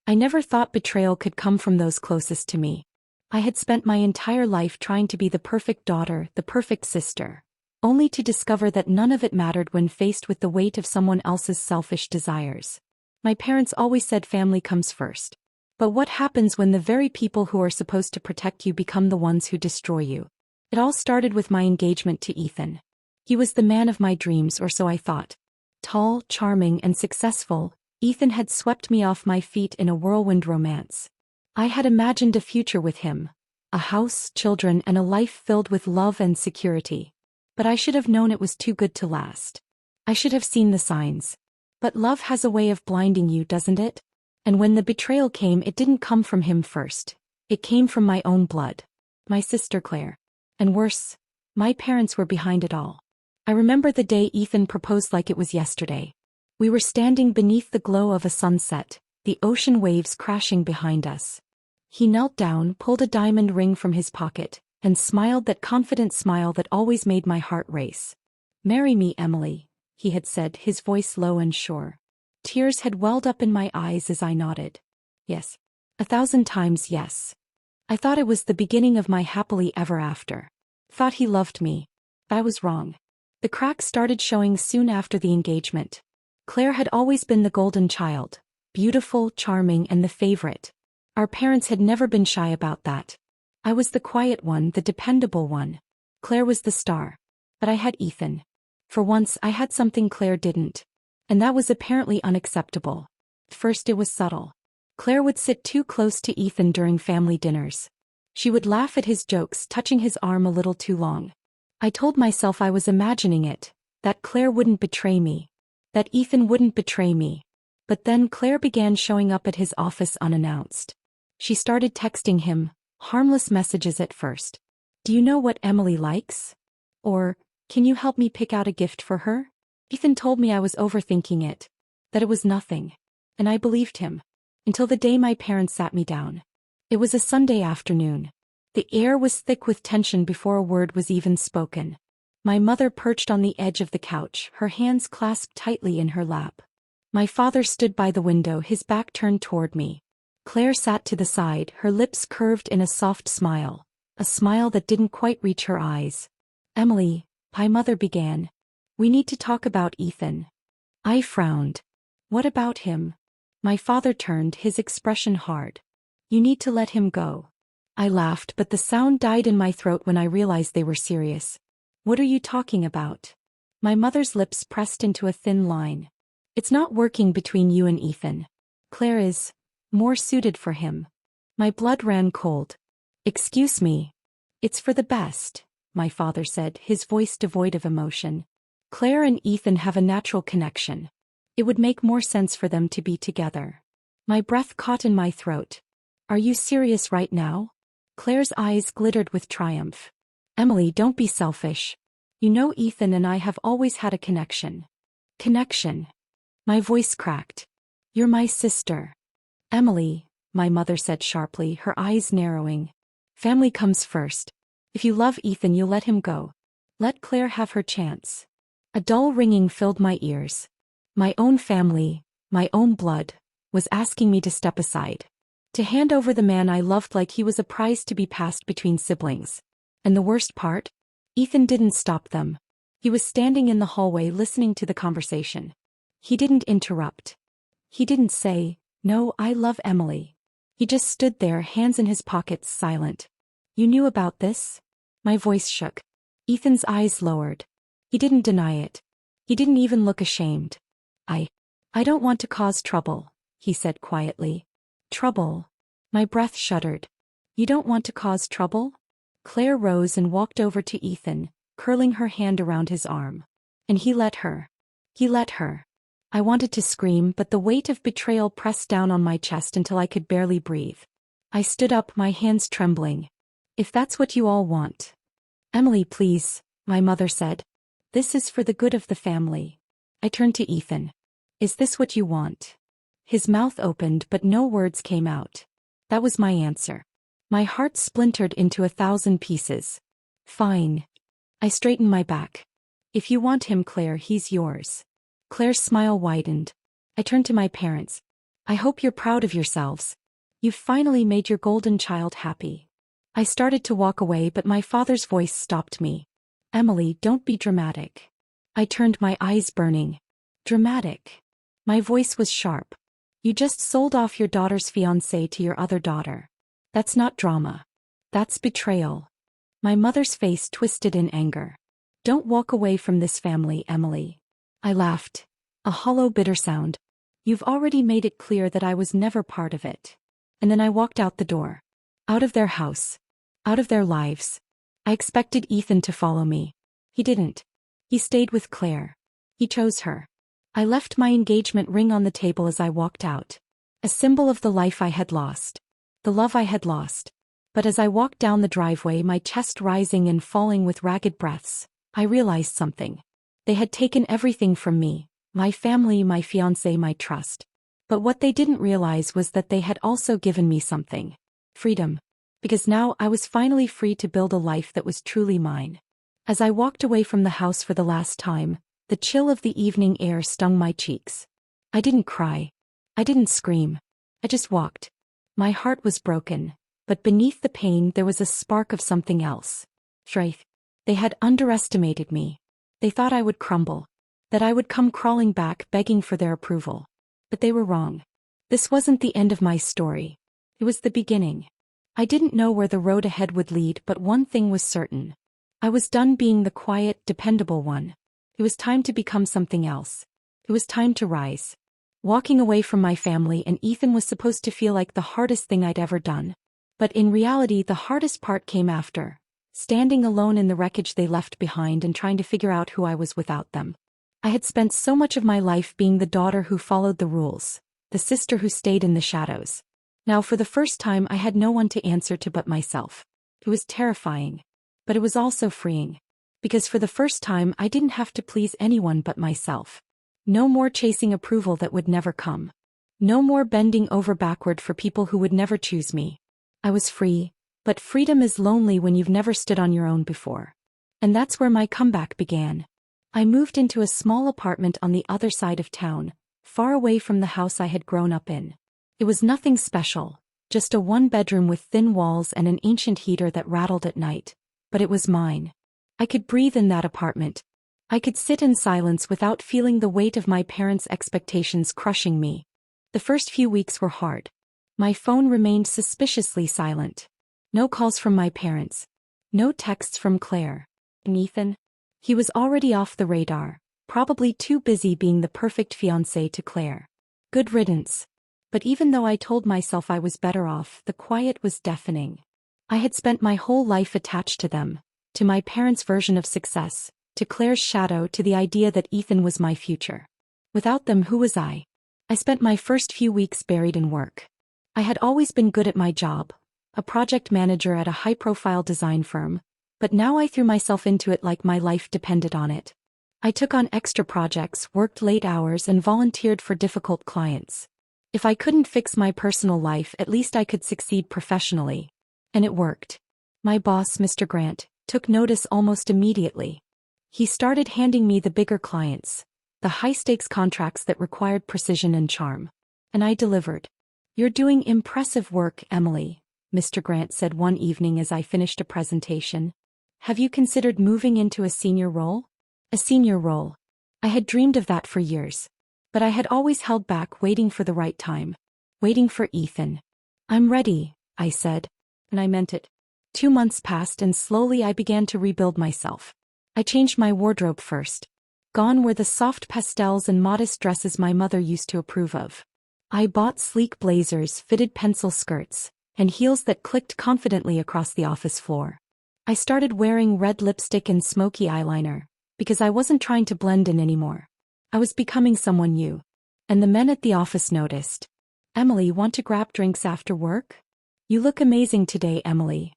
I never thought betrayal could come from those closest to me. I had spent my entire life trying to be the perfect daughter, the perfect sister, only to discover that none of it mattered when faced with the weight of someone else's selfish desires. My parents always said family comes first. But what happens when the very people who are supposed to protect you become the ones who destroy you? It all started with my engagement to Ethan. He was the man of my dreams, or so I thought. Tall, charming, and successful, Ethan had swept me off my feet in a whirlwind romance. I had imagined a future with him, a house, children, and a life filled with love and security. But I should have known it was too good to last. I should have seen the signs. But love has a way of blinding you, doesn't it? And when the betrayal came, it didn't come from him first. It came from my own blood. My sister Claire. And worse, my parents were behind it all. I remember the day Ethan proposed like it was yesterday. We were standing beneath the glow of a sunset, the ocean waves crashing behind us. He knelt down, pulled a diamond ring from his pocket, and smiled that confident smile that always made my heart race. "Marry me, Emily," he had said, his voice low and sure. Tears had welled up in my eyes as I nodded. Yes. 1,000 times yes. I thought it was the beginning of my happily ever after. Thought he loved me. I was wrong. The cracks started showing soon after the engagement. Claire had always been the golden child, beautiful, charming, and the favorite. Our parents had never been shy about that. I was the quiet one, the dependable one. Claire was the star. But I had Ethan. For once I had something Claire didn't. And that was apparently unacceptable. First it was subtle. Claire would sit too close to Ethan during family dinners. She would laugh at his jokes, touching his arm a little too long. I told myself I was imagining it, that Claire wouldn't betray me. That Ethan wouldn't betray me. But then Claire began showing up at his office unannounced. She started texting him, harmless messages at first. "Do you know what Emily likes?" Or, "Can you help me pick out a gift for her?" Ethan told me I was overthinking it. That it was nothing. And I believed him. Until the day my parents sat me down. It was a Sunday afternoon. The air was thick with tension before a word was even spoken. My mother perched on the edge of the couch, her hands clasped tightly in her lap. My father stood by the window, his back turned toward me. Claire sat to the side, her lips curved in a soft smile, a smile that didn't quite reach her eyes. "Emily," my mother began, "we need to talk about Ethan." I frowned. "What about him?" My father turned, his expression hard. "You need to let him go." I laughed, but the sound died in my throat when I realized they were serious. "What are you talking about?" My mother's lips pressed into a thin line. "It's not working between you and Ethan. Claire is more suited for him." My blood ran cold. "Excuse me. It's for the best," my father said, his voice devoid of emotion. "Claire and Ethan have a natural connection. It would make more sense for them to be together." My breath caught in my throat. "Are you serious right now?" Claire's eyes glittered with triumph. "Emily, don't be selfish. You know Ethan and I have always had a connection." "Connection?" My voice cracked. "You're my sister." "Emily," my mother said sharply, her eyes narrowing. "Family comes first. If you love Ethan, you'll let him go. Let Claire have her chance." A dull ringing filled my ears. My own family, my own blood, was asking me to step aside. To hand over the man I loved like he was a prize to be passed between siblings. And the worst part? Ethan didn't stop them. He was standing in the hallway listening to the conversation. He didn't interrupt. He didn't say, "No, I love Emily." He just stood there, hands in his pockets, silent. "You knew about this?" My voice shook. Ethan's eyes lowered. He didn't deny it. He didn't even look ashamed. I don't want to cause trouble," he said quietly. "Trouble?" My breath shuddered. "You don't want to cause trouble?" Claire rose and walked over to Ethan, curling her hand around his arm. And he let her. He let her. I wanted to scream, but the weight of betrayal pressed down on my chest until I could barely breathe. I stood up, my hands trembling. "If that's what you all want." "Emily, please," my mother said. "This is for the good of the family." I turned to Ethan. "Is this what you want?" His mouth opened, but no words came out. That was my answer. My heart splintered into 1,000 pieces. "Fine." I straightened my back. "If you want him, Claire, he's yours." Claire's smile widened. I turned to my parents. I hope you're proud of yourselves. You've finally made your golden child happy. I started to walk away, but my father's voice stopped me. Emily, don't be dramatic. I turned, my eyes burning. Dramatic. My voice was sharp. You just sold off your daughter's fiancé to your other daughter. That's not drama. That's betrayal. My mother's face twisted in anger. Don't walk away from this family, Emily. I laughed. A hollow, bitter sound. You've already made it clear that I was never part of it. And then I walked out the door. Out of their house. Out of their lives. I expected Ethan to follow me. He didn't. He stayed with Claire. He chose her. I left my engagement ring on the table as I walked out. A symbol of the life I had lost. The love I had lost. But as I walked down the driveway, my chest rising and falling with ragged breaths, I realized something. They had taken everything from me, my family, my fiancé, my trust. But what they didn't realize was that they had also given me something. Freedom. Because now I was finally free to build a life that was truly mine. As I walked away from the house for the last time, the chill of the evening air stung my cheeks. I didn't cry. I didn't scream. I just walked. My heart was broken, but beneath the pain there was a spark of something else. Strength. They had underestimated me. They thought I would crumble. That I would come crawling back begging for their approval. But they were wrong. This wasn't the end of my story. It was the beginning. I didn't know where the road ahead would lead, but one thing was certain. I was done being the quiet, dependable one. It was time to become something else. It was time to rise. Walking away from my family and Ethan was supposed to feel like the hardest thing I'd ever done. But in reality, the hardest part came after. Standing alone in the wreckage they left behind and trying to figure out who I was without them. I had spent so much of my life being the daughter who followed the rules, the sister who stayed in the shadows. Now for the first time I had no one to answer to but myself. It was terrifying. But it was also freeing. Because for the first time I didn't have to please anyone but myself. No more chasing approval that would never come. No more bending over backward for people who would never choose me. I was free, but freedom is lonely when you've never stood on your own before. And that's where my comeback began. I moved into a small apartment on the other side of town, far away from the house I had grown up in. It was nothing special, just a one-bedroom with thin walls and an ancient heater that rattled at night. But it was mine. I could breathe in that apartment. I could sit in silence without feeling the weight of my parents' expectations crushing me. The first few weeks were hard. My phone remained suspiciously silent. No calls from my parents. No texts from Claire. And Ethan? He was already off the radar, probably too busy being the perfect fiancé to Claire. Good riddance. But even though I told myself I was better off, the quiet was deafening. I had spent my whole life attached to them, to my parents' version of success, to Claire's shadow, to the idea that Ethan was my future. Without them, who was I? I spent my first few weeks buried in work. I had always been good at my job, a project manager at a high-profile design firm, but now I threw myself into it like my life depended on it. I took on extra projects, worked late hours, and volunteered for difficult clients. If I couldn't fix my personal life, at least I could succeed professionally. And it worked. My boss, Mr. Grant, took notice almost immediately. He started handing me the bigger clients, the high-stakes contracts that required precision and charm. And I delivered. "You're doing impressive work, Emily," Mr. Grant said one evening as I finished a presentation. "Have you considered moving into a senior role?" A senior role. I had dreamed of that for years. But I had always held back, waiting for the right time. Waiting for Ethan. "I'm ready," I said. And I meant it. 2 months passed and slowly I began to rebuild myself. I changed my wardrobe first. Gone were the soft pastels and modest dresses my mother used to approve of. I bought sleek blazers, fitted pencil skirts, and heels that clicked confidently across the office floor. I started wearing red lipstick and smoky eyeliner, because I wasn't trying to blend in anymore. I was becoming someone new. And the men at the office noticed. "Emily, want to grab drinks after work? You look amazing today, Emily."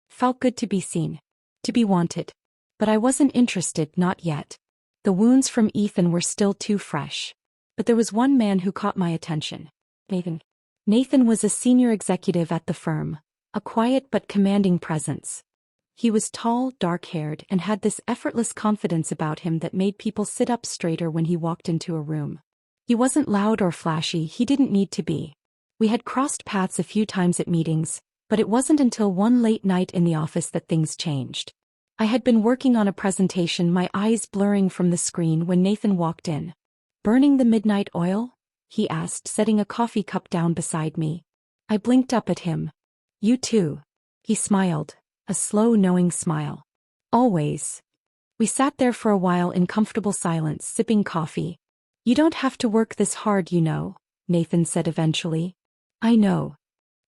Felt good to be seen. To be wanted. But I wasn't interested, not yet. The wounds from Ethan were still too fresh. But there was one man who caught my attention. Nathan. Nathan was a senior executive at the firm, a quiet but commanding presence. He was tall, dark-haired, and had this effortless confidence about him that made people sit up straighter when he walked into a room. He wasn't loud or flashy, he didn't need to be. We had crossed paths a few times at meetings, but it wasn't until one late night in the office that things changed. I had been working on a presentation, my eyes blurring from the screen, when Nathan walked in. "Burning the midnight oil?" he asked, setting a coffee cup down beside me. I blinked up at him. "You too." He smiled, a slow, knowing smile. "Always." We sat there for a while in comfortable silence, sipping coffee. "You don't have to work this hard, you know," Nathan said eventually. "I know."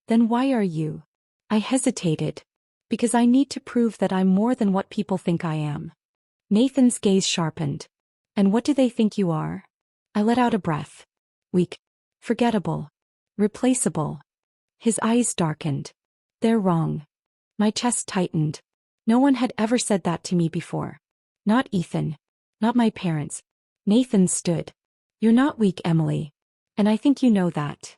"Then why are you?" I hesitated. "Because I need to prove that I'm more than what people think I am." Nathan's gaze sharpened. "And what do they think you are?" I let out a breath. "Weak. Forgettable. Replaceable." His eyes darkened. "They're wrong." My chest tightened. No one had ever said that to me before. Not Ethan. Not my parents. Nathan stood. "You're not weak, Emily. And I think you know that."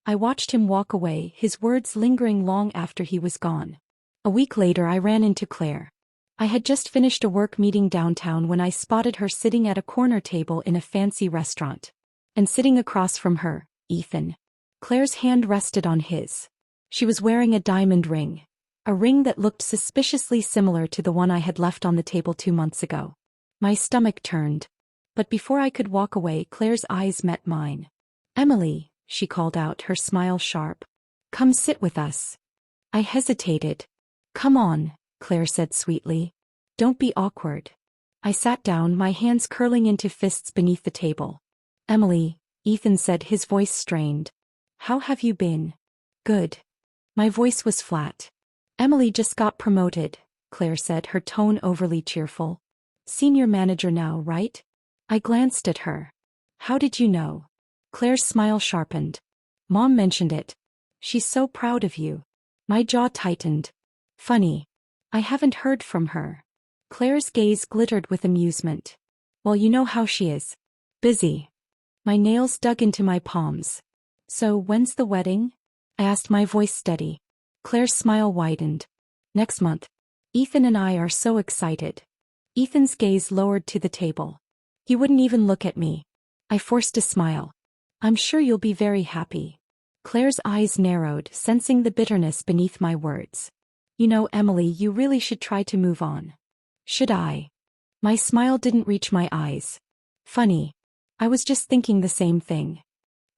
I watched him walk away, his words lingering long after he was gone. A week later I ran into Claire. I had just finished a work meeting downtown when I spotted her sitting at a corner table in a fancy restaurant. And sitting across from her, Ethan. Claire's hand rested on his. She was wearing a diamond ring. A ring that looked suspiciously similar to the one I had left on the table 2 months ago. My stomach turned. But before I could walk away, Claire's eyes met mine. "Emily," she called out, her smile sharp. "Come sit with us." I hesitated. "Come on," Claire said sweetly. "Don't be awkward." I sat down, my hands curling into fists beneath the table. "Emily," Ethan said, his voice strained. "How have you been?" "Good." My voice was flat. "Emily just got promoted," Claire said, her tone overly cheerful. "Senior manager now, right?" I glanced at her. "How did you know?" Claire's smile sharpened. "Mom mentioned it. She's so proud of you." My jaw tightened. "Funny. I haven't heard from her." Claire's gaze glittered with amusement. "Well, you know how she is. Busy." My nails dug into my palms. "So, when's the wedding?" I asked, my voice steady. Claire's smile widened. "Next month. Ethan and I are so excited." Ethan's gaze lowered to the table. He wouldn't even look at me. I forced a smile. "I'm sure you'll be very happy." Claire's eyes narrowed, sensing the bitterness beneath my words. "You know, Emily, you really should try to move on." "Should I?" My smile didn't reach my eyes. "Funny. I was just thinking the same thing."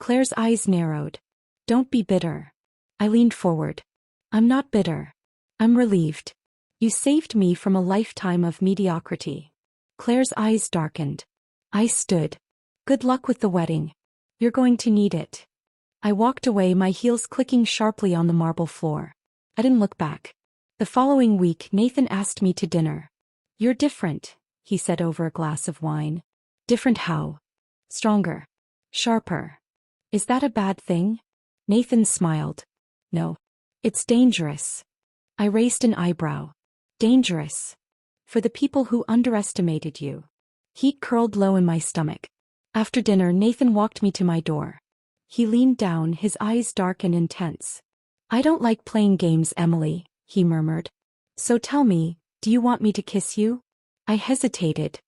Claire's eyes narrowed. "Don't be bitter." I leaned forward. "I'm not bitter. I'm relieved. You saved me from a lifetime of mediocrity." Claire's eyes darkened. I stood. "Good luck with the wedding. You're going to need it." I walked away, my heels clicking sharply on the marble floor. I didn't look back. The following week, Nathan asked me to dinner. "You're different," he said over a glass of wine. "Different how?" "Stronger. Sharper." "Is that a bad thing?" Nathan smiled. "No. It's dangerous." I raised an eyebrow. "Dangerous? For the people who underestimated you." Heat curled low in my stomach. After dinner, Nathan walked me to my door. He leaned down, his eyes dark and intense. "I don't like playing games, Emily," he murmured. "So tell me, do you want me to kiss you?" I hesitated.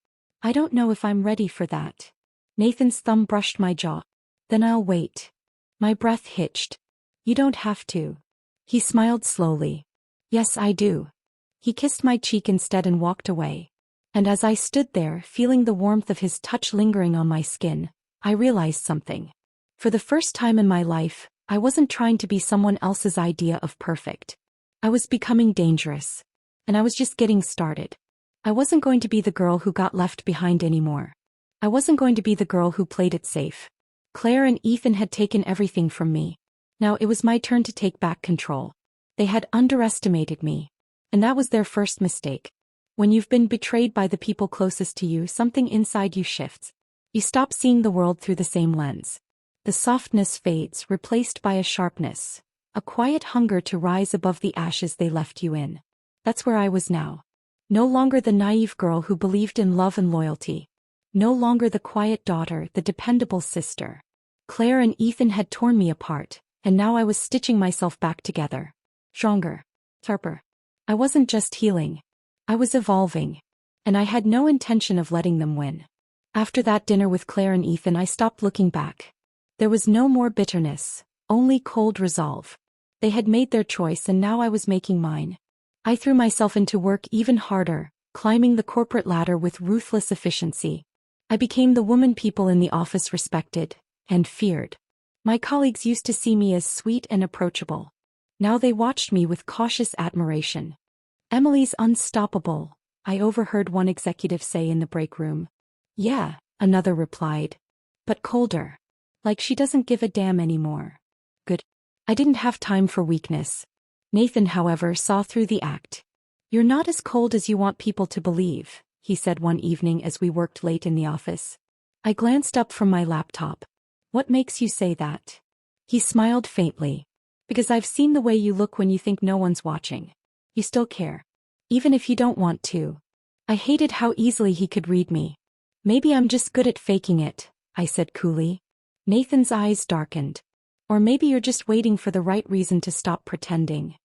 "I don't know if I'm ready for that." Nathan's thumb brushed my jaw. "Then I'll wait." My breath hitched. "You don't have to." He smiled slowly. "Yes, I do." He kissed my cheek instead and walked away. And as I stood there, feeling the warmth of his touch lingering on my skin, I realized something. For the first time in my life, I wasn't trying to be someone else's idea of perfect. I was becoming dangerous. And I was just getting started. I wasn't going to be the girl who got left behind anymore. I wasn't going to be the girl who played it safe. Claire and Ethan had taken everything from me. Now it was my turn to take back control. They had underestimated me. And that was their first mistake. When you've been betrayed by the people closest to you, something inside you shifts. You stop seeing the world through the same lens. The softness fades, replaced by a sharpness, a quiet hunger to rise above the ashes they left you in. That's where I was now. No longer the naive girl who believed in love and loyalty. No longer the quiet daughter, the dependable sister. Claire and Ethan had torn me apart, and now I was stitching myself back together. Stronger. Sharper. I wasn't just healing. I was evolving. And I had no intention of letting them win. After that dinner with Claire and Ethan, I stopped looking back. There was no more bitterness, only cold resolve. They had made their choice and now I was making mine. I threw myself into work even harder, climbing the corporate ladder with ruthless efficiency. I became the woman people in the office respected and feared. My colleagues used to see me as sweet and approachable. Now they watched me with cautious admiration. "Emily's unstoppable," I overheard one executive say in the break room. "Yeah," another replied. But colder. Like she doesn't give a damn anymore. Good. I didn't have time for weakness. Nathan, however, saw through the act. "You're not as cold as you want people to believe," he said one evening as we worked late in the office. I glanced up from my laptop. "What makes you say that?" He smiled faintly. "Because I've seen the way you look when you think no one's watching. You still care. Even if you don't want to." I hated how easily he could read me. "Maybe I'm just good at faking it," I said coolly. Nathan's eyes darkened. "Or maybe you're just waiting for the right reason to stop pretending."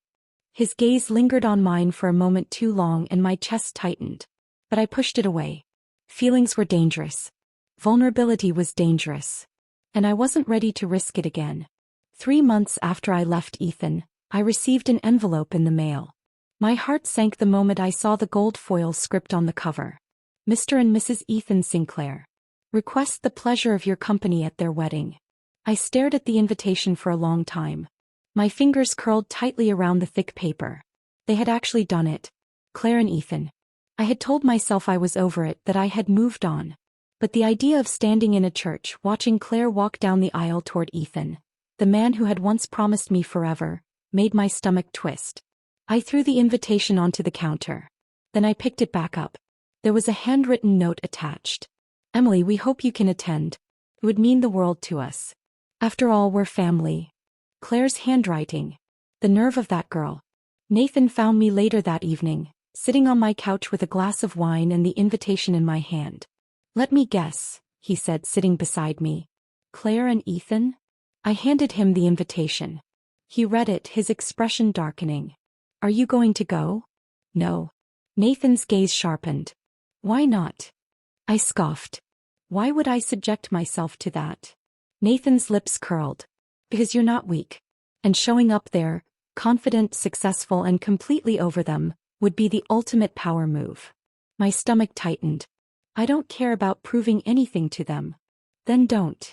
His gaze lingered on mine for a moment too long and my chest tightened. But I pushed it away. Feelings were dangerous. Vulnerability was dangerous. And I wasn't ready to risk it again. 3 months after I left Ethan, I received an envelope in the mail. My heart sank the moment I saw the gold foil script on the cover. "Mr. and Mrs. Ethan Sinclair. Request the pleasure of your company at their wedding." I stared at the invitation for a long time. My fingers curled tightly around the thick paper. They had actually done it. Claire and Ethan. I had told myself I was over it, that I had moved on. But the idea of standing in a church watching Claire walk down the aisle toward Ethan, the man who had once promised me forever, made my stomach twist. I threw the invitation onto the counter. Then I picked it back up. There was a handwritten note attached. "Emily, we hope you can attend. It would mean the world to us. After all, we're family." Claire's handwriting. The nerve of that girl. Nathan found me later that evening, sitting on my couch with a glass of wine and the invitation in my hand. "Let me guess," he said, sitting beside me. "Claire and Ethan?" I handed him the invitation. He read it, his expression darkening. "Are you going to go?" "No." Nathan's gaze sharpened. "Why not?" I scoffed. "Why would I subject myself to that?" Nathan's lips curled. "Because you're not weak. And showing up there, confident, successful, and completely over them, would be the ultimate power move." My stomach tightened. "I don't care about proving anything to them." "Then don't."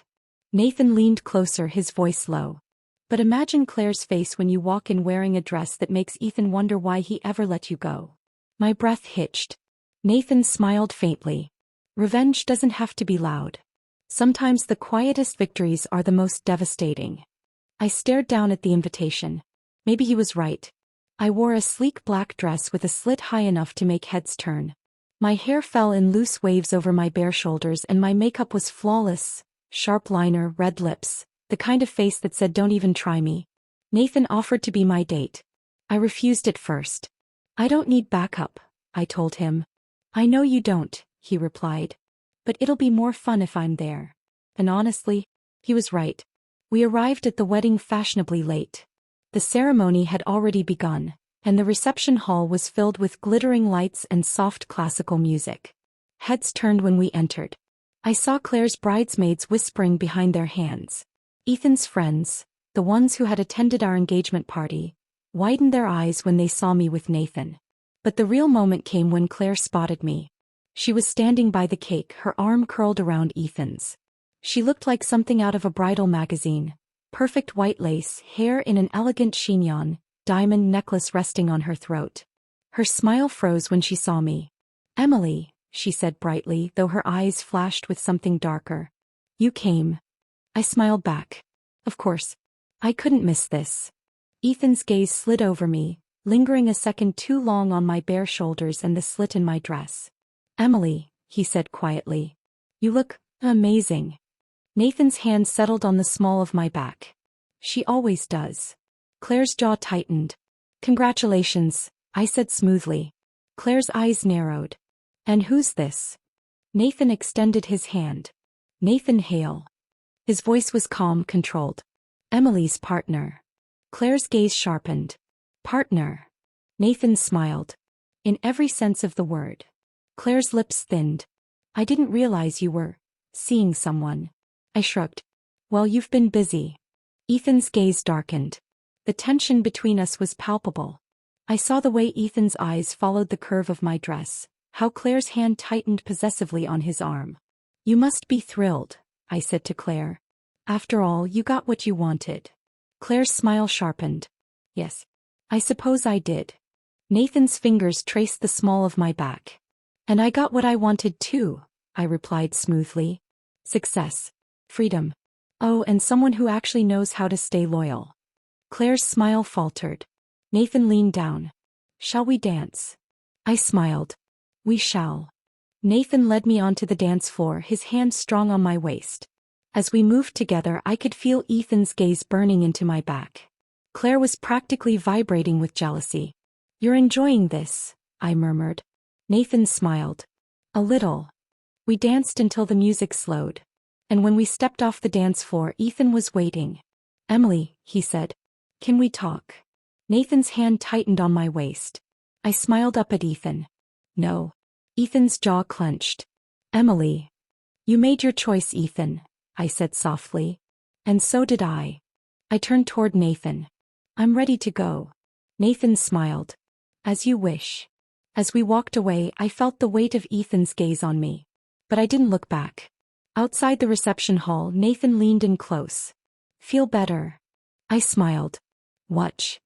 Nathan leaned closer, his voice low. "But imagine Claire's face when you walk in wearing a dress that makes Ethan wonder why he ever let you go." My breath hitched. Nathan smiled faintly. "Revenge doesn't have to be loud. Sometimes the quietest victories are the most devastating." I stared down at the invitation. Maybe he was right. I wore a sleek black dress with a slit high enough to make heads turn. My hair fell in loose waves over my bare shoulders and my makeup was flawless. Sharp liner, red lips, the kind of face that said don't even try me. Nathan offered to be my date. I refused at first. "I don't need backup," I told him. "I know you don't," he replied. "But it'll be more fun if I'm there." And honestly, he was right. We arrived at the wedding fashionably late. The ceremony had already begun, and the reception hall was filled with glittering lights and soft classical music. Heads turned when we entered. I saw Claire's bridesmaids whispering behind their hands. Ethan's friends, the ones who had attended our engagement party, widened their eyes when they saw me with Nathan. But the real moment came when Claire spotted me. She was standing by the cake, her arm curled around Ethan's. She looked like something out of a bridal magazine. Perfect white lace, hair in an elegant chignon, diamond necklace resting on her throat. Her smile froze when she saw me. "Emily," she said brightly, though her eyes flashed with something darker. "You came." I smiled back. Of course. I couldn't miss this. Ethan's gaze slid over me, lingering a second too long on my bare shoulders and the slit in my dress. "Emily," he said quietly. "You look amazing." Nathan's hand settled on the small of my back. "She always does." Claire's jaw tightened. "Congratulations," I said smoothly. Claire's eyes narrowed. "And who's this?" Nathan extended his hand. "Nathan Hale." His voice was calm, controlled. "Emily's partner." Claire's gaze sharpened. "Partner." Nathan smiled. "In every sense of the word." Claire's lips thinned. I didn't realize you were seeing someone. I shrugged. Well, you've been busy. Ethan's gaze darkened. The tension between us was palpable. I saw the way Ethan's eyes followed the curve of my dress, how Claire's hand tightened possessively on his arm. You must be thrilled, I said to Claire. After all, you got what you wanted. Claire's smile sharpened. Yes. I suppose I did. Nathan's fingers traced the small of my back. And I got what I wanted too, I replied smoothly. Success. Freedom. Oh, and someone who actually knows how to stay loyal. Claire's smile faltered. Nathan leaned down. Shall we dance? I smiled. We shall. Nathan led me onto the dance floor, his hand strong on my waist. As we moved together, I could feel Ethan's gaze burning into my back. Claire was practically vibrating with jealousy. You're enjoying this, I murmured. Nathan smiled. A little. We danced until the music slowed. And when we stepped off the dance floor, Ethan was waiting. Emily, he said. Can we talk? Nathan's hand tightened on my waist. I smiled up at Ethan. No. Ethan's jaw clenched. Emily. You made your choice, Ethan, I said softly. And so did I. I turned toward Nathan. I'm ready to go. Nathan smiled. As you wish. As we walked away, I felt the weight of Ethan's gaze on me. But I didn't look back. Outside the reception hall, Nathan leaned in close. Feel better? I smiled. Watch.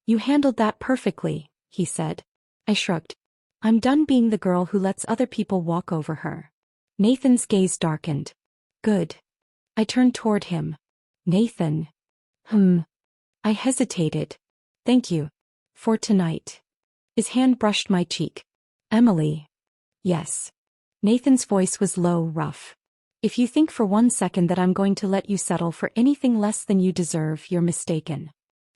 You handled that perfectly, he said. I shrugged. I'm done being the girl who lets other people walk over her. Nathan's gaze darkened. Good. I turned toward him. Nathan. I hesitated. Thank you. For tonight. His hand brushed my cheek. Emily. Yes. Nathan's voice was low, rough. If you think for 1 second that I'm going to let you settle for anything less than you deserve, you're mistaken.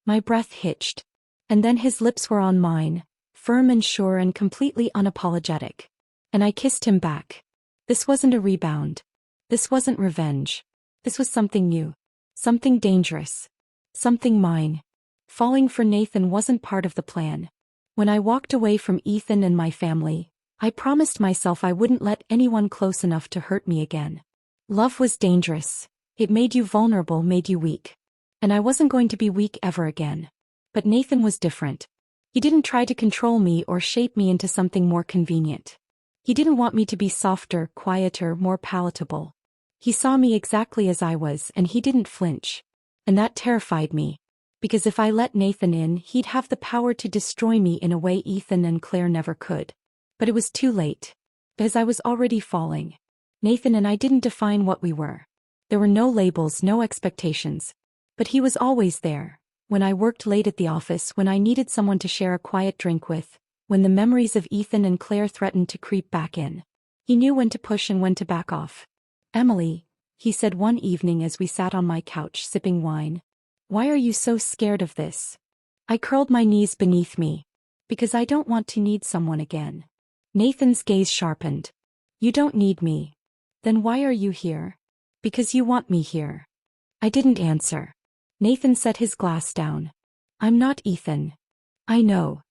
My breath hitched. And then his lips were on mine, firm and sure and completely unapologetic. And I kissed him back. This wasn't a rebound. This wasn't revenge. This was something new. Something dangerous. Something mine. Falling for Nathan wasn't part of the plan. When I walked away from Ethan and my family, I promised myself I wouldn't let anyone close enough to hurt me again. Love was dangerous. It made you vulnerable, made you weak. And I wasn't going to be weak ever again. But Nathan was different. He didn't try to control me or shape me into something more convenient. He didn't want me to be softer, quieter, more palatable. He saw me exactly as I was, and he didn't flinch. And that terrified me. Because if I let Nathan in, he'd have the power to destroy me in a way Ethan and Claire never could. But it was too late. Because I was already falling. Nathan and I didn't define what we were. There were no labels, no expectations. But he was always there. When I worked late at the office, when I needed someone to share a quiet drink with, when the memories of Ethan and Claire threatened to creep back in. He knew when to push and when to back off. Emily, he said one evening as we sat on my couch sipping wine. Why are you so scared of this? I curled my knees beneath me. Because I don't want to need someone again. Nathan's gaze sharpened. You don't need me. Then why are you here? Because you want me here. I didn't answer. Nathan set his glass down. I'm not Ethan. I know.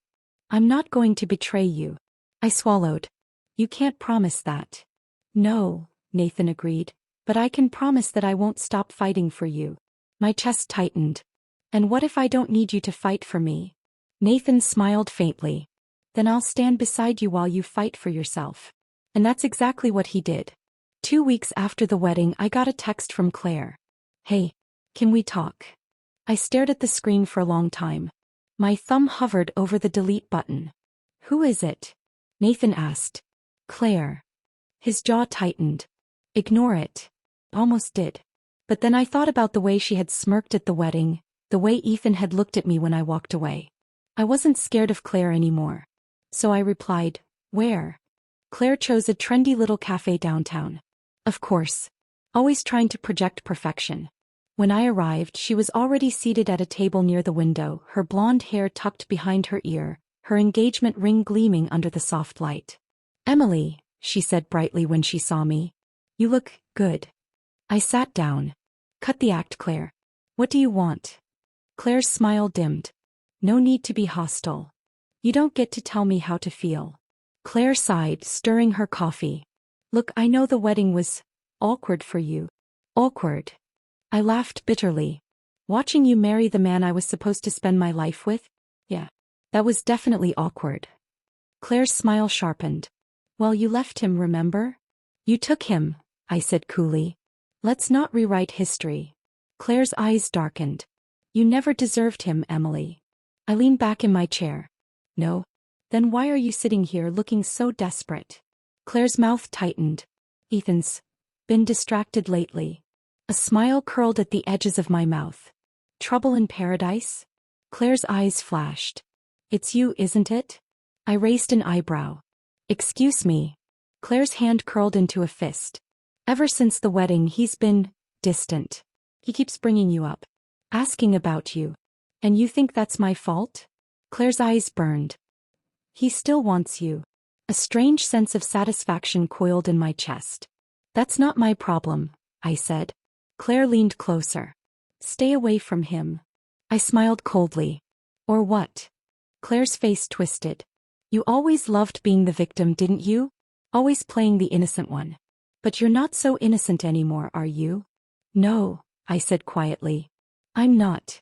I'm not going to betray you. I swallowed. You can't promise that. No, Nathan agreed, but I can promise that I won't stop fighting for you. My chest tightened. And what if I don't need you to fight for me? Nathan smiled faintly. Then I'll stand beside you while you fight for yourself. And that's exactly what he did. 2 weeks after the wedding, I got a text from Claire. Hey, can we talk? I stared at the screen for a long time. My thumb hovered over the delete button. Who is it? Nathan asked. Claire. His jaw tightened. Ignore it. Almost did. But then I thought about the way she had smirked at the wedding, the way Ethan had looked at me when I walked away. I wasn't scared of Claire anymore. So I replied, where? Claire chose a trendy little cafe downtown. Of course. Always trying to project perfection. When I arrived, she was already seated at a table near the window, her blonde hair tucked behind her ear, her engagement ring gleaming under the soft light. Emily, she said brightly when she saw me. You look good. I sat down. Cut the act, Claire. What do you want? Claire's smile dimmed. No need to be hostile. You don't get to tell me how to feel. Claire sighed, stirring her coffee. Look, I know the wedding was awkward for you. Awkward. I laughed bitterly. Watching you marry the man I was supposed to spend my life with? Yeah. That was definitely awkward. Claire's smile sharpened. Well, you left him, remember? You took him, I said coolly. Let's not rewrite history. Claire's eyes darkened. You never deserved him, Emily. I leaned back in my chair. No? Then why are you sitting here looking so desperate? Claire's mouth tightened. Ethan's been distracted lately. A smile curled at the edges of my mouth. Trouble in paradise? Claire's eyes flashed. It's you, isn't it? I raised an eyebrow. Excuse me. Claire's hand curled into a fist. Ever since the wedding he's been distant. He keeps bringing you up. Asking about you. And you think that's my fault? Claire's eyes burned. He still wants you. A strange sense of satisfaction coiled in my chest. That's not my problem, I said. Claire leaned closer. Stay away from him. I smiled coldly. Or what? Claire's face twisted. You always loved being the victim, didn't you? Always playing the innocent one. But you're not so innocent anymore, are you? No, I said quietly. I'm not.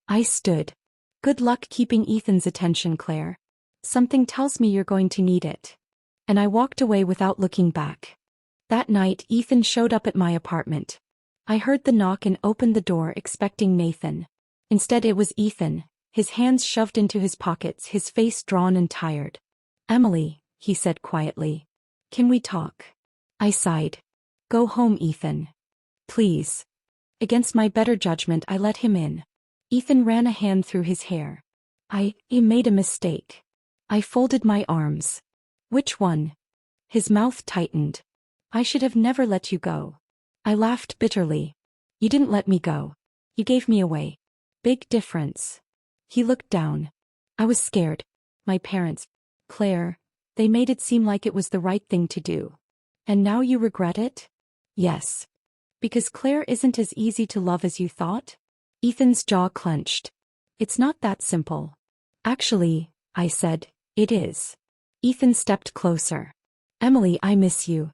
I stood. Good luck keeping Ethan's attention, Claire. Something tells me you're going to need it. And I walked away without looking back. That night, Ethan showed up at my apartment. I heard the knock and opened the door expecting Nathan. Instead it was Ethan, his hands shoved into his pockets, his face drawn and tired. Emily, he said quietly. Can we talk? I sighed. Go home, Ethan. Please. Against my better judgment, I let him in. Ethan ran a hand through his hair. I made a mistake. I folded my arms. Which one? His mouth tightened. I should have never let you go. I laughed bitterly. You didn't let me go. You gave me away. Big difference. He looked down. I was scared. My parents, Claire, they made it seem like it was the right thing to do. And now you regret it? Yes. Because Claire isn't as easy to love as you thought? Ethan's jaw clenched. It's not that simple. Actually, I said, it is. Ethan stepped closer. Emily, I miss you.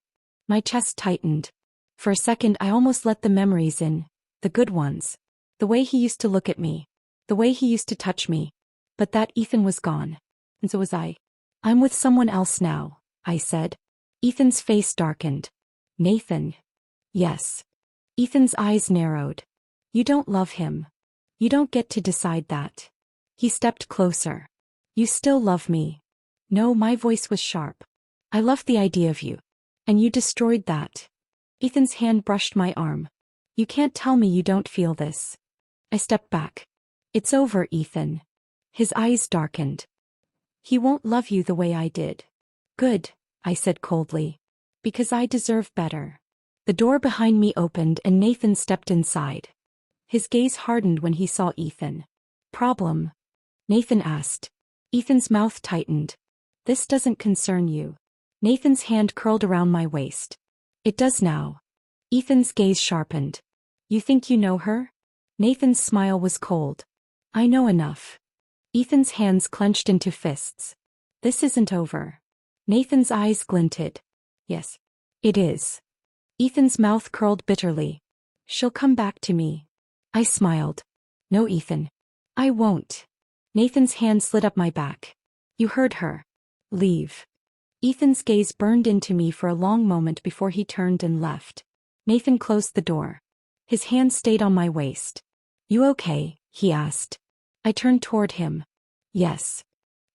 My chest tightened. For a second I almost let the memories in, the good ones. The way he used to look at me. The way he used to touch me. But that Ethan was gone. And so was I. I'm with someone else now, I said. Ethan's face darkened. Nathan. Yes. Ethan's eyes narrowed. You don't love him. You don't get to decide that. He stepped closer. You still love me. No, my voice was sharp. I love the idea of you. And you destroyed that. Ethan's hand brushed my arm. You can't tell me you don't feel this. I stepped back. It's over, Ethan. His eyes darkened. He won't love you the way I did. Good, I said coldly. Because I deserve better. The door behind me opened and Nathan stepped inside. His gaze hardened when he saw Ethan. Problem? Nathan asked. Ethan's mouth tightened. This doesn't concern you. Nathan's hand curled around my waist. It does now. Ethan's gaze sharpened. You think you know her? Nathan's smile was cold. I know enough. Ethan's hands clenched into fists. This isn't over. Nathan's eyes glinted. Yes, it is. Ethan's mouth curled bitterly. She'll come back to me. I smiled. No, Ethan. I won't. Nathan's hand slid up my back. You heard her. Leave. Ethan's gaze burned into me for a long moment before he turned and left. Nathan closed the door. His hand stayed on my waist. You okay? He asked. I turned toward him. Yes.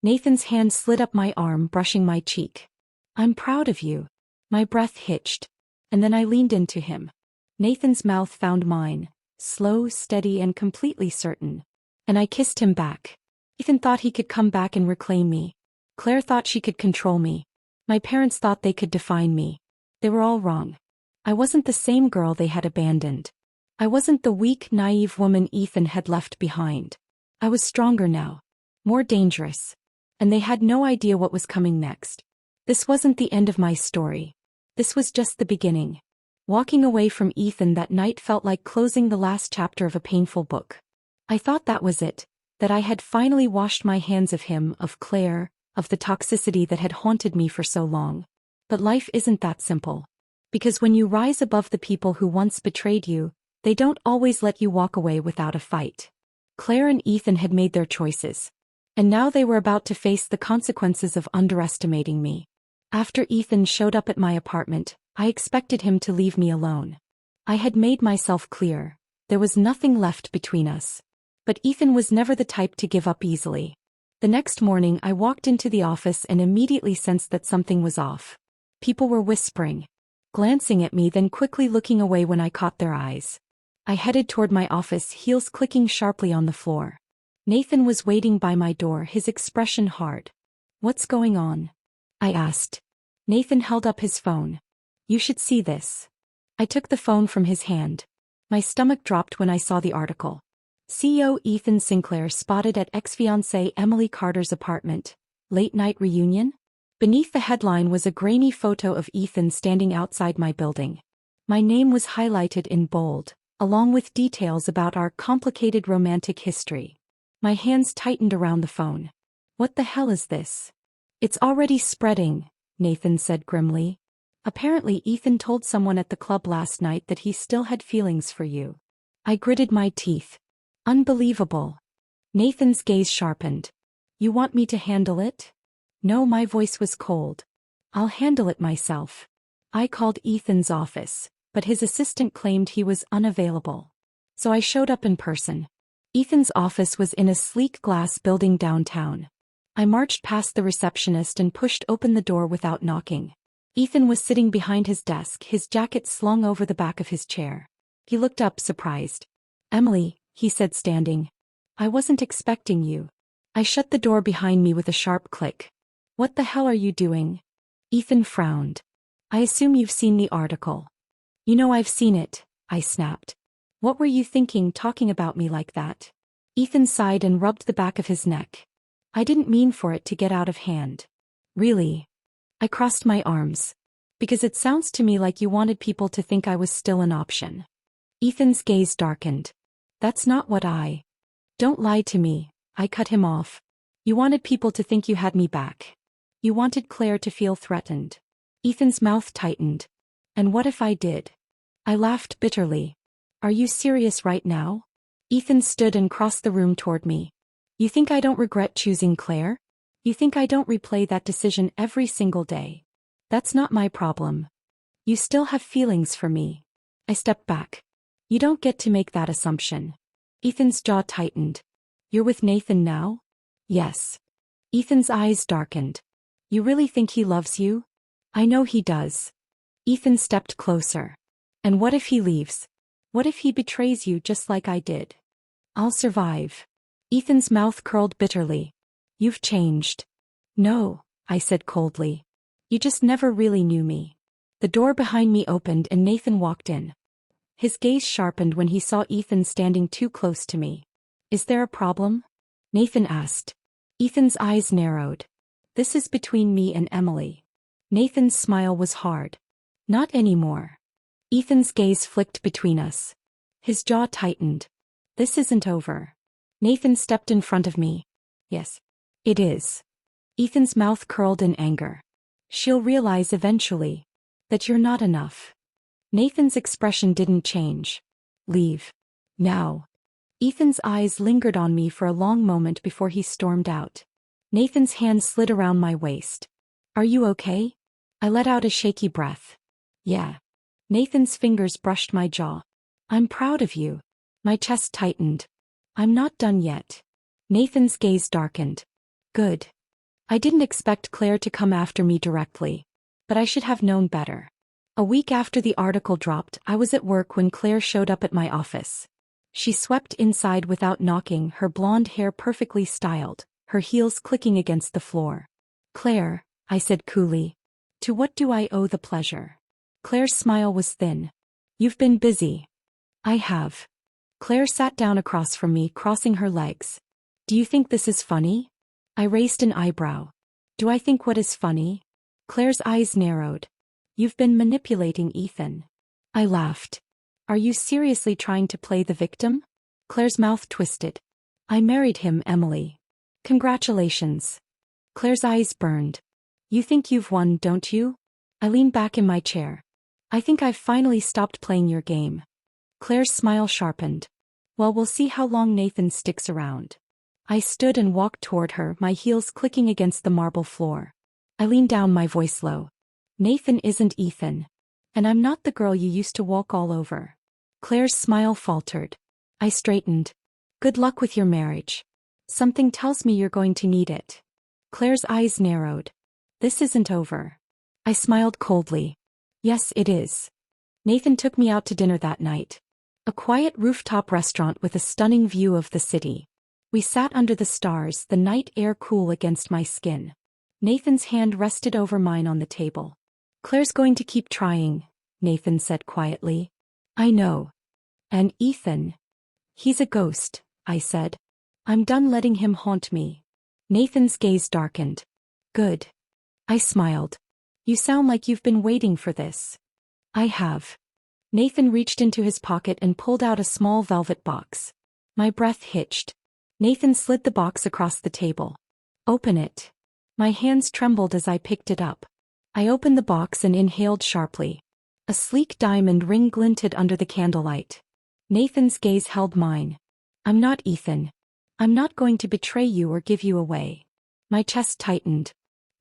Nathan's hand slid up my arm, brushing my cheek. I'm proud of you. My breath hitched. And then I leaned into him. Nathan's mouth found mine, slow, steady, and completely certain. And I kissed him back. Ethan thought he could come back and reclaim me. Claire thought she could control me. My parents thought they could define me. They were all wrong. I wasn't the same girl they had abandoned. I wasn't the weak, naive woman Ethan had left behind. I was stronger now. More dangerous. And they had no idea what was coming next. This wasn't the end of my story. This was just the beginning. Walking away from Ethan that night felt like closing the last chapter of a painful book. I thought that was it, that I had finally washed my hands of him, of Claire, of the toxicity that had haunted me for so long. But life isn't that simple. Because when you rise above the people who once betrayed you, they don't always let you walk away without a fight. Claire and Ethan had made their choices. And now they were about to face the consequences of underestimating me. After Ethan showed up at my apartment, I expected him to leave me alone. I had made myself clear. There was nothing left between us. But Ethan was never the type to give up easily. The next morning I walked into the office and immediately sensed that something was off. People were whispering, glancing at me, then quickly looking away when I caught their eyes. I headed toward my office, heels clicking sharply on the floor. Nathan was waiting by my door, his expression hard. "What's going on?" I asked. Nathan held up his phone. "You should see this." I took the phone from his hand. My stomach dropped when I saw the article. CEO Ethan Sinclair spotted at ex-fiancé Emily Carter's apartment. Late-night reunion? Beneath the headline was a grainy photo of Ethan standing outside my building. My name was highlighted in bold, along with details about our complicated romantic history. My hands tightened around the phone. "What the hell is this?" "It's already spreading," Nathan said grimly. "Apparently Ethan told someone at the club last night that he still had feelings for you." I gritted my teeth. "Unbelievable." Nathan's gaze sharpened. "You want me to handle it?" No, my voice was cold. "I'll handle it myself." I called Ethan's office, but his assistant claimed he was unavailable. So I showed up in person. Ethan's office was in a sleek glass building downtown. I marched past the receptionist and pushed open the door without knocking. Ethan was sitting behind his desk, his jacket slung over the back of his chair. He looked up, surprised. "Emily," he said, standing. "I wasn't expecting you." I shut the door behind me with a sharp click. "What the hell are you doing?" Ethan frowned. "I assume you've seen the article." "You know I've seen it," I snapped. "What were you thinking talking about me like that?" Ethan sighed and rubbed the back of his neck. "I didn't mean for it to get out of hand." "Really?" I crossed my arms. "Because it sounds to me like you wanted people to think I was still an option." Ethan's gaze darkened. "That's not what I—" "Don't lie to me," I cut him off. "You wanted people to think you had me back. You wanted Claire to feel threatened." Ethan's mouth tightened. "And what if I did?" I laughed bitterly. "Are you serious right now?" Ethan stood and crossed the room toward me. "You think I don't regret choosing Claire? You think I don't replay that decision every single day? That's not my problem. You still have feelings for me." I stepped back. "You don't get to make that assumption." Ethan's jaw tightened. "You're with Nathan now?" "Yes." Ethan's eyes darkened. "You really think he loves you?" "I know he does." Ethan stepped closer. "And what if he leaves? What if he betrays you just like I did?" "I'll survive." Ethan's mouth curled bitterly. "You've changed." "No," I said coldly. "You just never really knew me." The door behind me opened and Nathan walked in. His gaze sharpened when he saw Ethan standing too close to me. "Is there a problem?" Nathan asked. Ethan's eyes narrowed. "This is between me and Emily." Nathan's smile was hard. "Not anymore." Ethan's gaze flicked between us. His jaw tightened. "This isn't over." Nathan stepped in front of me. "Yes, it is." Ethan's mouth curled in anger. "She'll realize eventually that you're not enough." Nathan's expression didn't change. "Leave. Now." Ethan's eyes lingered on me for a long moment before he stormed out. Nathan's hand slid around my waist. "Are you okay?" I let out a shaky breath. "Yeah." Nathan's fingers brushed my jaw. "I'm proud of you." My chest tightened. "I'm not done yet." Nathan's gaze darkened. "Good." I didn't expect Claire to come after me directly. But I should have known better. A week after the article dropped, I was at work when Claire showed up at my office. She swept inside without knocking, her blonde hair perfectly styled, her heels clicking against the floor. "Claire," I said coolly. "To what do I owe the pleasure?" Claire's smile was thin. "You've been busy." "I have." Claire sat down across from me, crossing her legs. "Do you think this is funny?" I raised an eyebrow. "Do I think what is funny?" Claire's eyes narrowed. "You've been manipulating Ethan." I laughed. "Are you seriously trying to play the victim?" Claire's mouth twisted. "I married him, Emily." "Congratulations." Claire's eyes burned. "You think you've won, don't you?" I leaned back in my chair. I think I've finally stopped playing your game. Claire's smile sharpened. Well, we'll see how long Nathan sticks around. I stood and walked toward her, my heels clicking against the marble floor. I leaned down, my voice low. Nathan isn't Ethan. And I'm not the girl you used to walk all over. Claire's smile faltered. I straightened. Good luck with your marriage. Something tells me you're going to need it. Claire's eyes narrowed. This isn't over. I smiled coldly. Yes, it is. Nathan took me out to dinner that night. A quiet rooftop restaurant with a stunning view of the city. We sat under the stars, the night air cool against my skin. Nathan's hand rested over mine on the table. Claire's going to keep trying, Nathan said quietly. I know. And Ethan? He's a ghost, I said. I'm done letting him haunt me. Nathan's gaze darkened. Good. I smiled. You sound like you've been waiting for this. I have. Nathan reached into his pocket and pulled out a small velvet box. My breath hitched. Nathan slid the box across the table. Open it. My hands trembled as I picked it up. I opened the box and inhaled sharply. A sleek diamond ring glinted under the candlelight. Nathan's gaze held mine. I'm not Ethan. I'm not going to betray you or give you away. My chest tightened.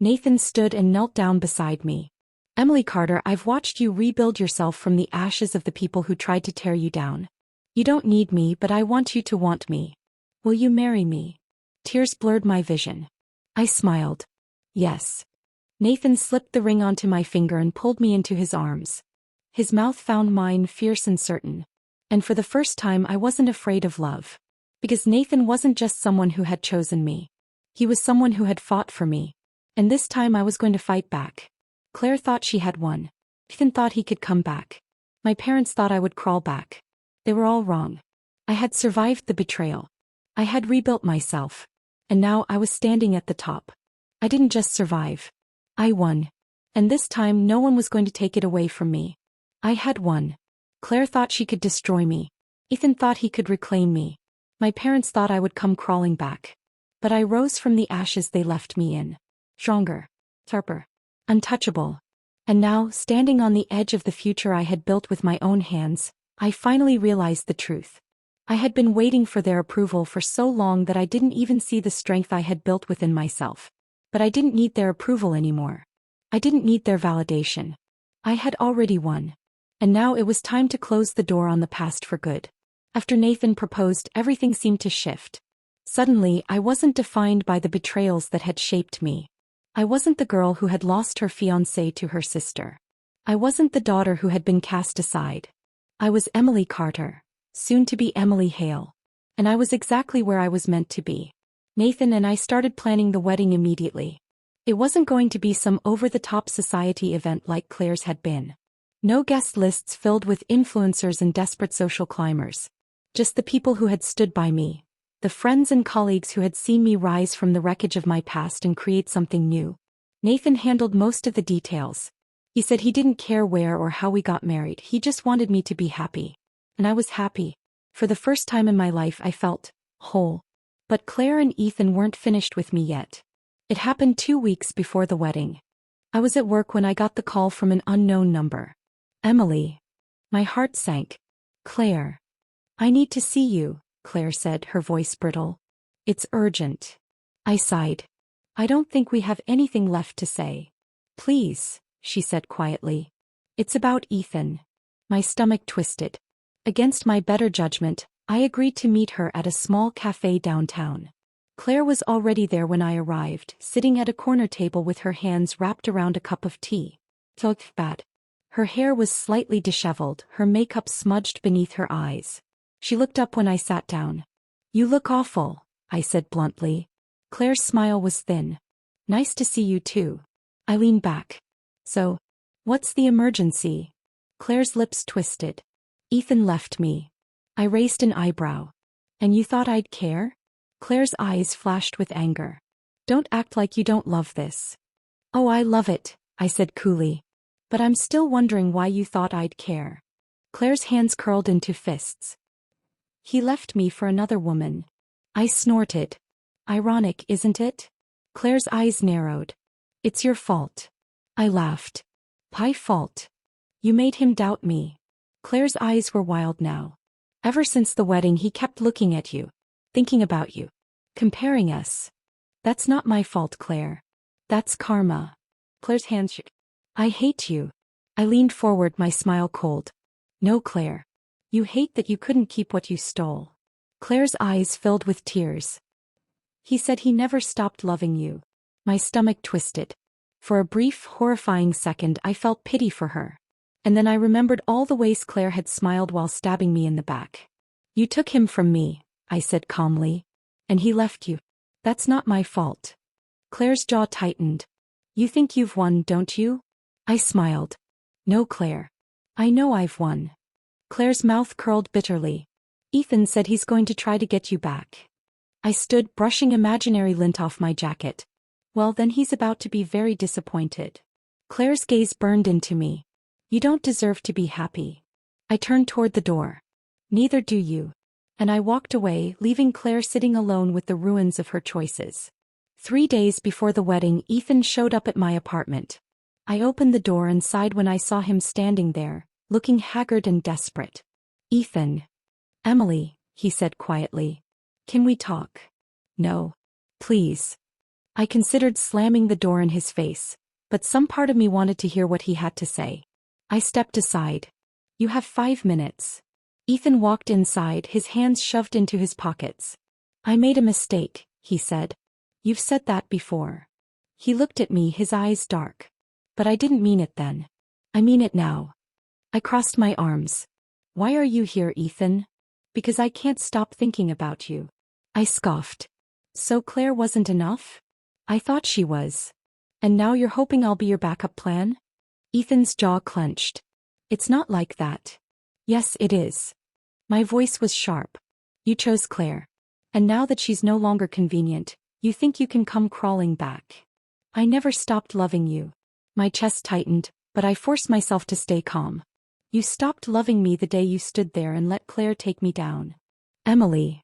Nathan stood and knelt down beside me. Emily Carter, I've watched you rebuild yourself from the ashes of the people who tried to tear you down. You don't need me, but I want you to want me. Will you marry me? Tears blurred my vision. I smiled. Yes. Nathan slipped the ring onto my finger and pulled me into his arms. His mouth found mine, fierce and certain. And for the first time I wasn't afraid of love. Because Nathan wasn't just someone who had chosen me. He was someone who had fought for me. And this time I was going to fight back. Claire thought she had won. Ethan thought he could come back. My parents thought I would crawl back. They were all wrong. I had survived the betrayal. I had rebuilt myself. And now I was standing at the top. I didn't just survive. I won. And this time no one was going to take it away from me. I had won. Claire thought she could destroy me. Ethan thought he could reclaim me. My parents thought I would come crawling back. But I rose from the ashes they left me in. Stronger. Sharper. Untouchable. And now, standing on the edge of the future I had built with my own hands, I finally realized the truth. I had been waiting for their approval for so long that I didn't even see the strength I had built within myself. But I didn't need their approval anymore. I didn't need their validation. I had already won. And now it was time to close the door on the past for good. After Nathan proposed, everything seemed to shift. Suddenly, I wasn't defined by the betrayals that had shaped me. I wasn't the girl who had lost her fiancé to her sister. I wasn't the daughter who had been cast aside. I was Emily Carter, soon to be Emily Hale. And I was exactly where I was meant to be. Nathan and I started planning the wedding immediately. It wasn't going to be some over-the-top society event like Claire's had been. No guest lists filled with influencers and desperate social climbers. Just the people who had stood by me. The friends and colleagues who had seen me rise from the wreckage of my past and create something new. Nathan handled most of the details. He said he didn't care where or how we got married, he just wanted me to be happy. And I was happy. For the first time in my life I felt whole. But Claire and Ethan weren't finished with me yet. It happened 2 weeks before the wedding. I was at work when I got the call from an unknown number. Emily. My heart sank. Claire. I need to see you, Claire said, her voice brittle. It's urgent. I sighed. I don't think we have anything left to say. Please, she said quietly. It's about Ethan. My stomach twisted. Against my better judgment, I agreed to meet her at a small cafe downtown. Claire was already there when I arrived, sitting at a corner table with her hands wrapped around a cup of tea. Looked bad. Her hair was slightly disheveled, her makeup smudged beneath her eyes. She looked up when I sat down. You look awful, I said bluntly. Claire's smile was thin. Nice to see you too. I leaned back. So, what's the emergency? Claire's lips twisted. Ethan left me. I raised an eyebrow. And you thought I'd care? Claire's eyes flashed with anger. Don't act like you don't love this. Oh, I love it, I said coolly. But I'm still wondering why you thought I'd care. Claire's hands curled into fists. He left me for another woman. I snorted. Ironic, isn't it? Claire's eyes narrowed. It's your fault. I laughed. My fault. You made him doubt me. Claire's eyes were wild now. Ever since the wedding he kept looking at you. Thinking about you. Comparing us. That's not my fault, Claire. That's karma. Claire's hands shook. I hate you. I leaned forward, my smile cold. No, Claire. You hate that you couldn't keep what you stole. Claire's eyes filled with tears. He said he never stopped loving you. My stomach twisted. For a brief, horrifying second I felt pity for her. And then I remembered all the ways Claire had smiled while stabbing me in the back. You took him from me, I said calmly. And he left you. That's not my fault. Claire's jaw tightened. You think you've won, don't you? I smiled. No, Claire. I know I've won. Claire's mouth curled bitterly. Ethan said he's going to try to get you back. I stood, brushing imaginary lint off my jacket. Well, then he's about to be very disappointed. Claire's gaze burned into me. You don't deserve to be happy. I turned toward the door. Neither do you. And I walked away, leaving Claire sitting alone with the ruins of her choices. 3 days before the wedding, Ethan showed up at my apartment. I opened the door and sighed when I saw him standing there, looking haggard and desperate. Ethan. Emily, he said quietly. Can we talk? No. Please. I considered slamming the door in his face, but some part of me wanted to hear what he had to say. I stepped aside. You have 5 minutes. Ethan walked inside, his hands shoved into his pockets. I made a mistake, he said. You've said that before. He looked at me, his eyes dark. But I didn't mean it then. I mean it now. I crossed my arms. Why are you here, Ethan? Because I can't stop thinking about you. I scoffed. So Claire wasn't enough? I thought she was. And now you're hoping I'll be your backup plan? Ethan's jaw clenched. It's not like that. Yes, it is. My voice was sharp. You chose Claire. And now that she's no longer convenient, you think you can come crawling back. I never stopped loving you. My chest tightened, but I forced myself to stay calm. You stopped loving me the day you stood there and let Claire take me down. Emily.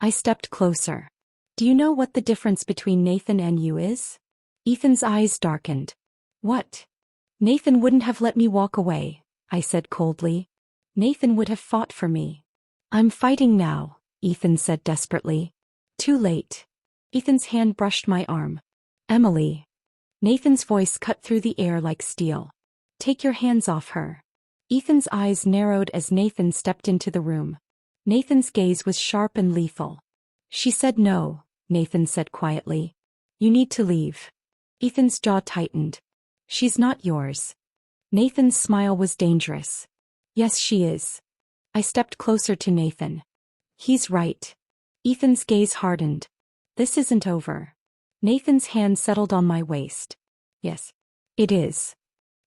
I stepped closer. Do you know what the difference between Nathan and you is? Ethan's eyes darkened. What? Nathan wouldn't have let me walk away, I said coldly. Nathan would have fought for me. I'm fighting now, Ethan said desperately. Too late. Ethan's hand brushed my arm. Emily. Nathan's voice cut through the air like steel. Take your hands off her. Ethan's eyes narrowed as Nathan stepped into the room. Nathan's gaze was sharp and lethal. She said no, Nathan said quietly. You need to leave. Ethan's jaw tightened. She's not yours. Nathan's smile was dangerous. Yes, she is. I stepped closer to Nathan. He's right. Ethan's gaze hardened. This isn't over. Nathan's hand settled on my waist. Yes, it is.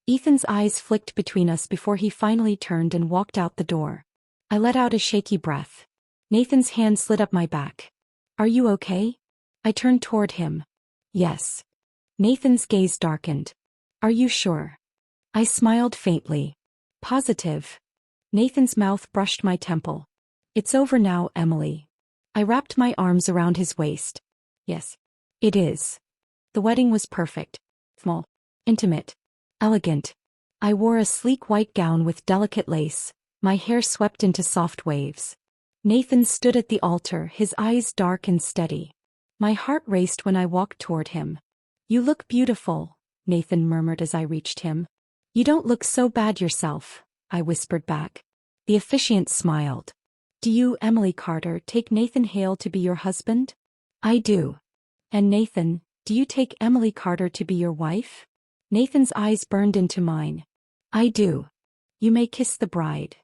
Ethan's eyes flicked between us before he finally turned and walked out the door. I let out a shaky breath. Nathan's hand slid up my back. Are you okay? I turned toward him. Yes. Nathan's gaze darkened. Are you sure? I smiled faintly. Positive. Nathan's mouth brushed my temple. It's over now, Emily. I wrapped my arms around his waist. Yes, it is. The wedding was perfect. Small. Intimate. Elegant. I wore a sleek white gown with delicate lace, my hair swept into soft waves. Nathan stood at the altar, his eyes dark and steady. My heart raced when I walked toward him. You look beautiful, Nathan murmured as I reached him. You don't look so bad yourself, I whispered back. The officiant smiled. Do you, Emily Carter, take Nathan Hale to be your husband? I do. And Nathan, do you take Emily Carter to be your wife? Nathan's eyes burned into mine. I do. You may kiss the bride.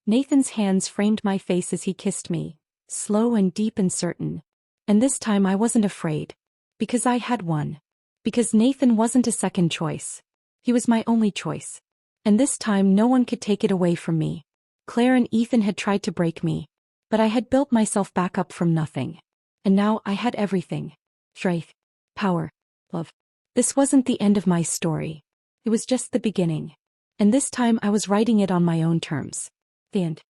Nathan's hands framed my face as he kissed me, slow and deep and certain. And this time I wasn't afraid. Because I had won. Because Nathan wasn't a second choice. He was my only choice. And this time no one could take it away from me. Claire and Ethan had tried to break me. But I had built myself back up from nothing. And now I had everything. Strength. Power. Love. This wasn't the end of my story. It was just the beginning. And this time I was writing it on my own terms. The end.